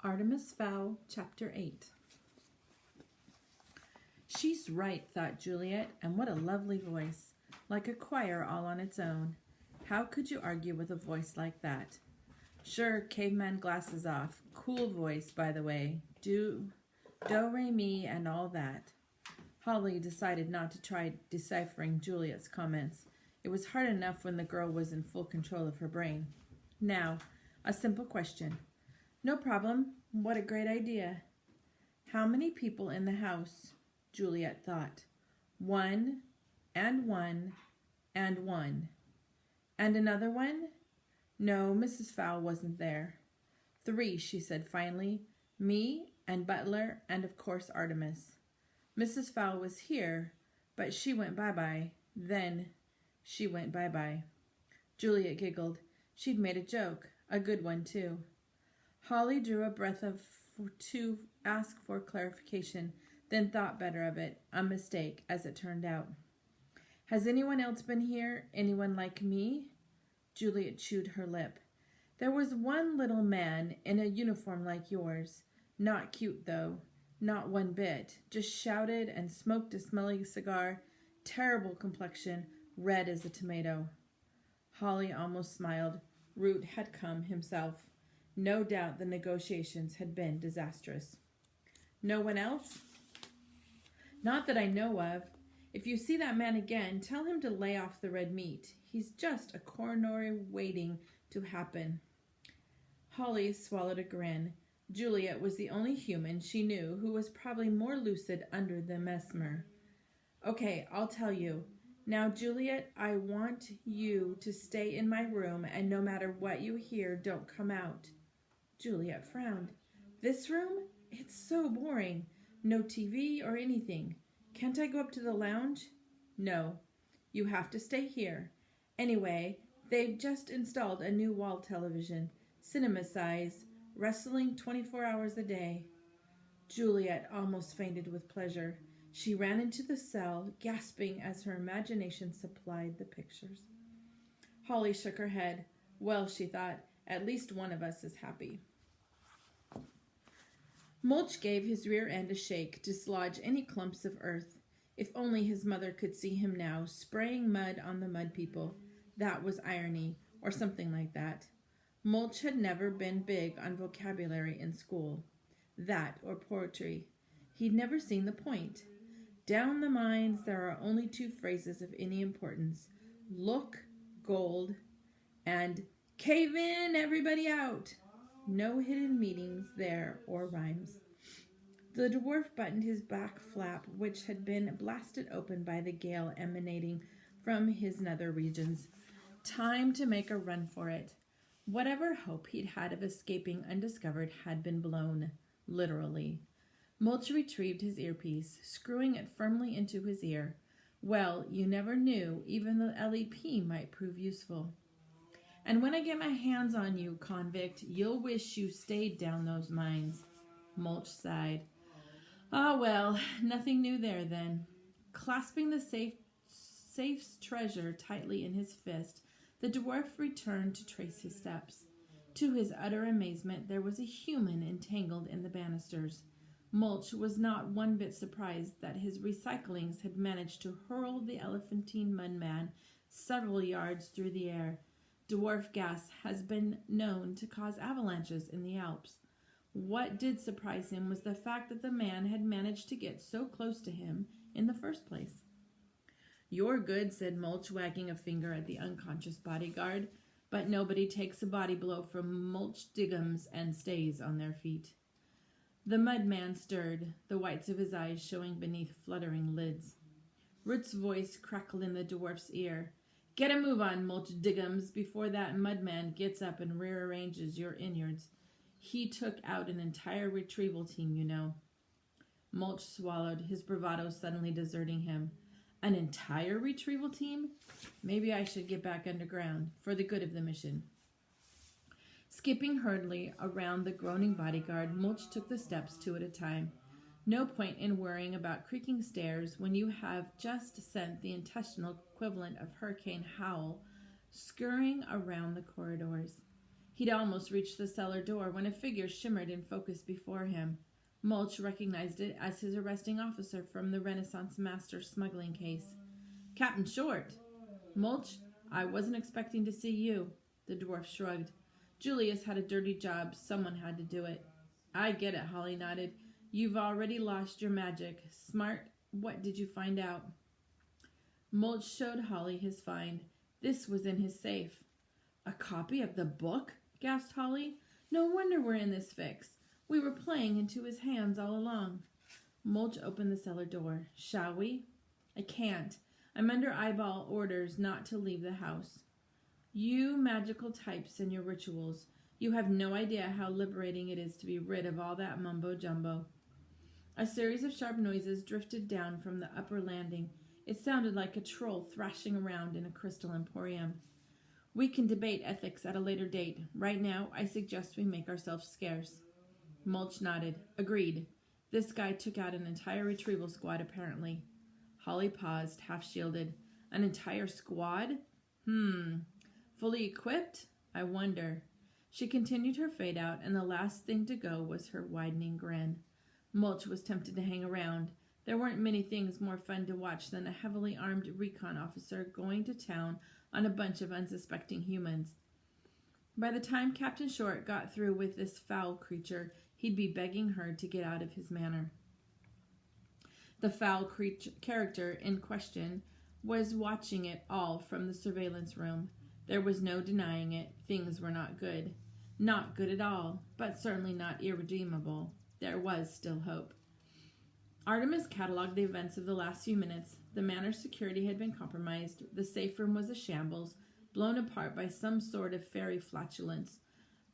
Artemis Fowl, Chapter 8. She's right, thought Juliet, and what a lovely voice, like a choir all on its own. How could you argue with a voice like that? Sure, caveman glasses off. Cool voice, by the way. Do, re, mi, and all that. Holly decided not to try deciphering Juliet's comments. It was hard enough when the girl was in full control of her brain. Now, a simple question. No problem. What a great idea. How many people in the house? Juliet thought. One, and one, and one. And another one? No, Mrs. Fowl wasn't there. 3, she said finally. Me and Butler and of course Artemis. Mrs. Fowl was here, but she went bye-bye. Then she went bye-bye. Juliet giggled. She'd made a joke, a good one too. Holly drew a breath to ask for clarification, then thought better of it. A mistake, as it turned out. Has anyone else been here? Anyone like me? Juliet chewed her lip. There was one little man in a uniform like yours. Not cute, though. Not one bit. Just shouted and smoked a smelly cigar. Terrible complexion, red as a tomato. Holly almost smiled. Root had come himself. No doubt the negotiations had been disastrous. No one else? Not that I know of. If you see that man again, tell him to lay off the red meat. He's just a coronary waiting to happen. Holly swallowed a grin. Juliet was the only human she knew who was probably more lucid under the mesmer. Okay, I'll tell you. Now, Juliet, I want you to stay in my room, and no matter what you hear, don't come out. Juliet frowned. This room? It's so boring. No TV or anything. Can't I go up to the lounge? No. You have to stay here. Anyway, they've just installed a new wall television, cinema size, wrestling 24 hours a day. Juliet almost fainted with pleasure. She ran into the cell, gasping as her imagination supplied the pictures. Holly shook her head. Well, she thought, at least one of us is happy. Mulch gave his rear end a shake to dislodge any clumps of earth. If only his mother could see him now, spraying mud on the mud people. That was irony, or something like that. Mulch had never been big on vocabulary in school. That, or poetry. He'd never seen the point. Down the mines there are only 2 phrases of any importance. Look, gold, and cave in, everybody out. No hidden meanings there or rhymes. The dwarf buttoned his back flap, which had been blasted open by the gale emanating from his nether regions. Time to make a run for it. Whatever hope he'd had of escaping undiscovered had been blown, literally. Mulch retrieved his earpiece, screwing it firmly into his ear. Well, you never knew, even the LEP might prove useful. And when I get my hands on you, convict, you'll wish you stayed down those mines. Mulch sighed. Ah, well, nothing new there then. Clasping the safe's treasure tightly in his fist, the dwarf returned to trace his steps. To his utter amazement, there was a human entangled in the banisters. Mulch was not one bit surprised that his recyclings had managed to hurl the elephantine mudman several yards through the air. Dwarf gas has been known to cause avalanches in the Alps. What did surprise him was the fact that the man had managed to get so close to him in the first place. You're good, said Mulch, wagging a finger at the unconscious bodyguard, but nobody takes a body blow from Mulch Diggums and stays on their feet. The mudman stirred, the whites of his eyes showing beneath fluttering lids. Root's voice crackled in the dwarf's ear. Get a move on, Mulch Diggums, before that mudman gets up and rearranges your innards. He took out an entire retrieval team, you know. Mulch swallowed, his bravado suddenly deserting him. An entire retrieval team? Maybe I should get back underground, for the good of the mission. Skipping hurriedly around the groaning bodyguard, Mulch took the steps 2 at a time. No point in worrying about creaking stairs when you have just sent the intestinal equivalent of Hurricane Howl scurrying around the corridors. He'd almost reached the cellar door when a figure shimmered in focus before him. Mulch recognized it as his arresting officer from the Renaissance Master smuggling case. "Captain Short!" "Mulch, I wasn't expecting to see you." The dwarf shrugged. "Julius had a dirty job. Someone had to do it." "I get it," Holly nodded. "You've already lost your magic. Smart. What did you find out?" Mulch showed Holly his find. This was in his safe. "A copy of the book?" gasped Holly. "No wonder we're in this fix. We were playing into his hands all along." Mulch opened the cellar door. "Shall we?" "I can't. I'm under eyeball orders not to leave the house." "You magical types and your rituals. You have no idea how liberating it is to be rid of all that mumbo-jumbo." A series of sharp noises drifted down from the upper landing. It sounded like a troll thrashing around in a crystal emporium. "We can debate ethics at a later date. Right now, I suggest we make ourselves scarce." Mulch nodded. "Agreed." This guy took out an entire retrieval squad, apparently. Holly paused, half-shielded. "An entire squad? Fully equipped? I wonder." She continued her fade-out, and the last thing to go was her widening grin. Mulch was tempted to hang around. There weren't many things more fun to watch than a heavily armed recon officer going to town on a bunch of unsuspecting humans. By the time Captain Short got through with this foul creature, he'd be begging her to get out of his manor. The foul character in question was watching it all from the surveillance room. There was no denying it. Things were not good. Not good at all, but certainly not irredeemable. There was still hope. Artemis cataloged the events of the last few minutes. The manor's security had been compromised. The safe room was a shambles, blown apart by some sort of fairy flatulence.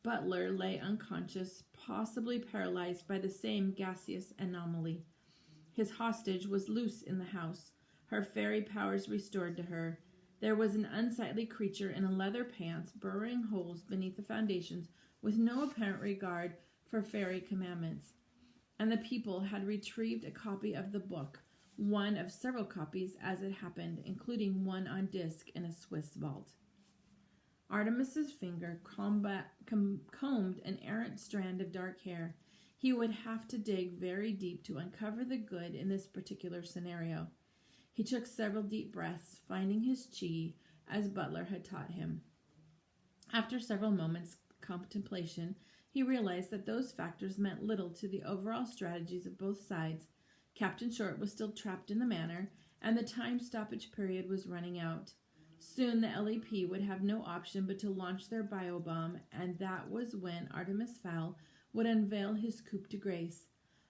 Butler lay unconscious, possibly paralyzed by the same gaseous anomaly. His hostage was loose in the house, her fairy powers restored to her. There was an unsightly creature in a leather pants burrowing holes beneath the foundations with no apparent regard for fairy commandments. And the people had retrieved a copy of the book, one of several copies as it happened, including one on disc in a Swiss vault. Artemis's finger combed an errant strand of dark hair. He would have to dig very deep to uncover the good in this particular scenario. He took several deep breaths, finding his chi, as Butler had taught him. After several moments' contemplation, he realized that those factors meant little to the overall strategies of both sides. Captain Short was still trapped in the manor, and the time stoppage period was running out. Soon the LEP would have no option but to launch their biobomb, and that was when Artemis Fowl would unveil his coup de grace.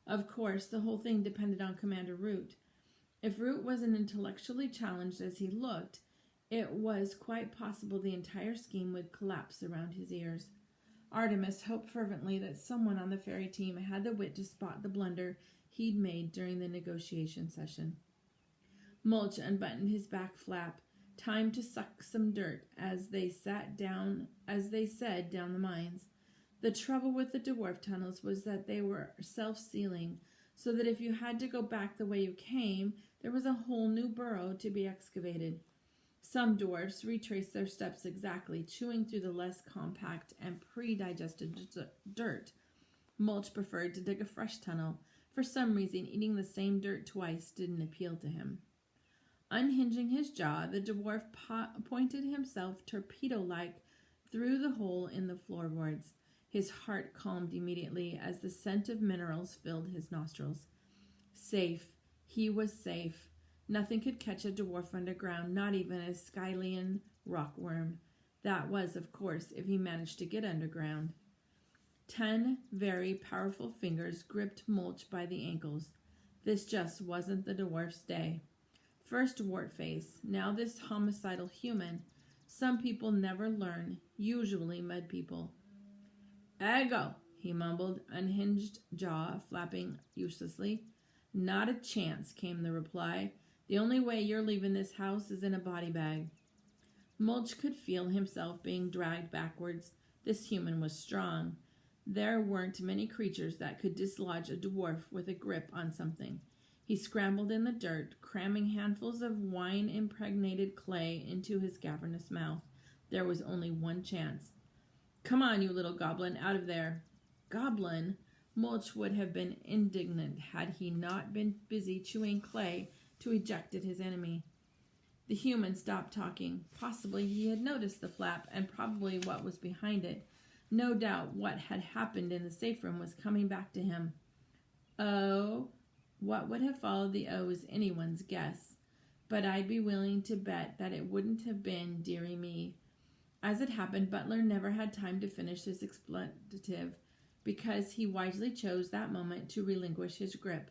Of course, the whole thing depended on Commander Root. If Root wasn't intellectually challenged as he looked, it was quite possible the entire scheme would collapse around his ears. Artemis hoped fervently that someone on the fairy team had the wit to spot the blunder he'd made during the negotiation session. Mulch unbuttoned his back flap. Time to suck some dirt, as they said down the mines. The trouble with the dwarf tunnels was that they were self-sealing, so that if you had to go back the way you came, there was a whole new burrow to be excavated. Some dwarfs retraced their steps exactly, chewing through the less compact and pre-digested dirt. Mulch preferred to dig a fresh tunnel. For some reason, eating the same dirt twice didn't appeal to him. Unhinging his jaw, the dwarf pointed himself torpedo-like through the hole in the floorboards. His heart calmed immediately as the scent of minerals filled his nostrils. Safe. He was safe. Nothing could catch a dwarf underground, not even a Skylian rockworm. That was, of course, if he managed to get underground. 10 very powerful fingers gripped Mulch by the ankles. This just wasn't the dwarf's day. First Wartface, now this homicidal human. Some people never learn, usually mud people. "Ego," he mumbled, unhinged jaw flapping uselessly. "Not a chance," came the reply. "The only way you're leaving this house is in a body bag." Mulch could feel himself being dragged backwards. This human was strong. There weren't many creatures that could dislodge a dwarf with a grip on something. He scrambled in the dirt, cramming handfuls of wine-impregnated clay into his cavernous mouth. There was only one chance. Come on, you little goblin, out of there. Goblin? Mulch would have been indignant had he not been busy chewing clay to eject at his enemy. The human stopped talking. Possibly he had noticed the flap and probably what was behind it. No doubt what had happened in the safe room was coming back to him. Oh, what would have followed the O is anyone's guess, but I'd be willing to bet that it wouldn't have been dearie me. As it happened, Butler never had time to finish his expletive because he wisely chose that moment to relinquish his grip.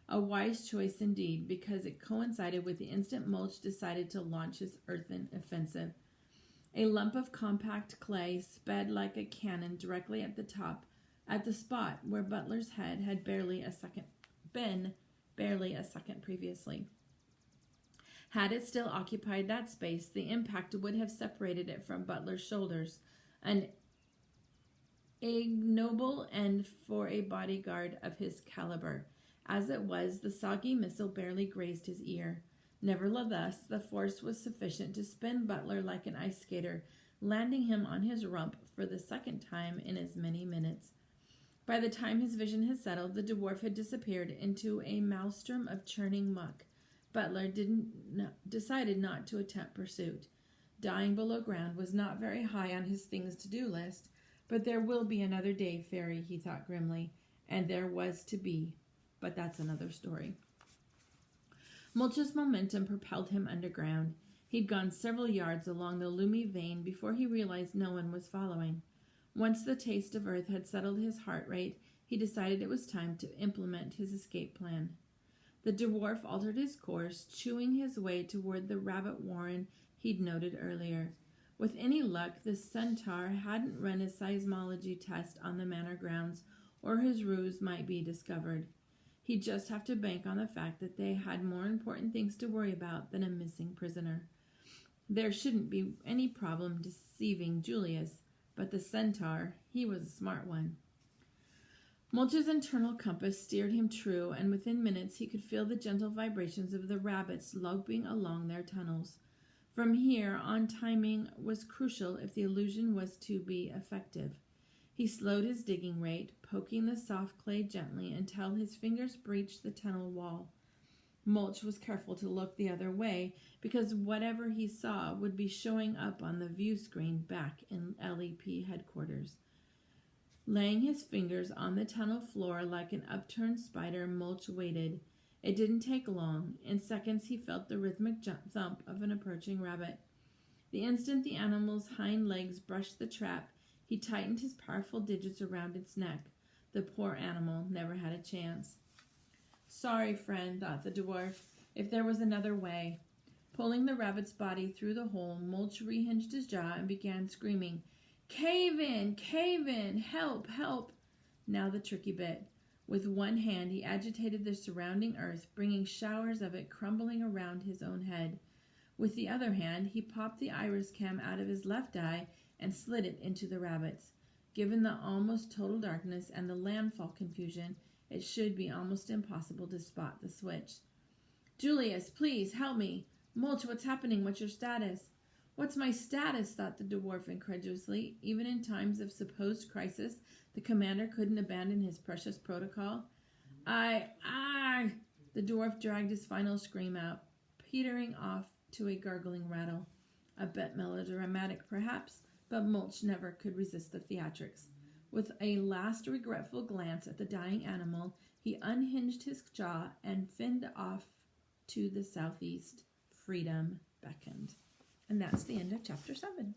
A wise choice indeed, because it coincided with the instant Mulch decided to launch his earthen offensive. A lump of compact clay sped like a cannon directly at the spot where Butler's head had been barely a second previously. Had it still occupied that space, the impact would have separated it from Butler's shoulders, an ignoble end for a bodyguard of his caliber. As it was, the soggy missile barely grazed his ear. Nevertheless, the force was sufficient to spin Butler like an ice skater, landing him on his rump for the second time in as many minutes. By the time his vision had settled, the dwarf had disappeared into a maelstrom of churning muck. Butler decided not to attempt pursuit. Dying below ground was not very high on his things-to-do list, but there will be another day, Fairy, he thought grimly, and there was to be. But that's another story. Mulch's momentum propelled him underground. He'd gone several yards along the loomy vein before he realized no one was following. Once the taste of earth had settled his heart rate, he decided it was time to implement his escape plan. The dwarf altered his course, chewing his way toward the rabbit warren he'd noted earlier. With any luck, the centaur hadn't run a seismology test on the manor grounds, or his ruse might be discovered. He'd just have to bank on the fact that they had more important things to worry about than a missing prisoner. There shouldn't be any problem deceiving Julius, but the centaur, he was a smart one. Mulch's internal compass steered him true, and within minutes he could feel the gentle vibrations of the rabbits loping along their tunnels. From here on, timing was crucial if the illusion was to be effective. He slowed his digging rate, poking the soft clay gently until his fingers breached the tunnel wall. Mulch was careful to look the other way because whatever he saw would be showing up on the view screen back in LEP headquarters. Laying his fingers on the tunnel floor like an upturned spider, Mulch waited. It didn't take long. In seconds he felt the rhythmic thump of an approaching rabbit. The instant the animal's hind legs brushed the trap, he tightened his powerful digits around its neck. The poor animal never had a chance. Sorry, friend, thought the dwarf, if there was another way. Pulling the rabbit's body through the hole, Mulch rehinged his jaw and began screaming, Cave in, help, help. Now the tricky bit. With one hand, he agitated the surrounding earth, bringing showers of it crumbling around his own head. With the other hand, he popped the iris cam out of his left eye and slid it into the rabbit's. Given the almost total darkness and the landfall confusion, it should be almost impossible to spot the switch. Julius, please, help me. Mulch, what's happening? What's your status? What's my status? Thought the dwarf incredulously. Even in times of supposed crisis, the commander couldn't abandon his precious protocol. The dwarf dragged his final scream out, petering off to a gurgling rattle. A bit melodramatic, perhaps, but Mulch never could resist the theatrics. With a last regretful glance at the dying animal, he unhinged his jaw and finned off to the southeast. Freedom beckoned. And that's the end of chapter 7.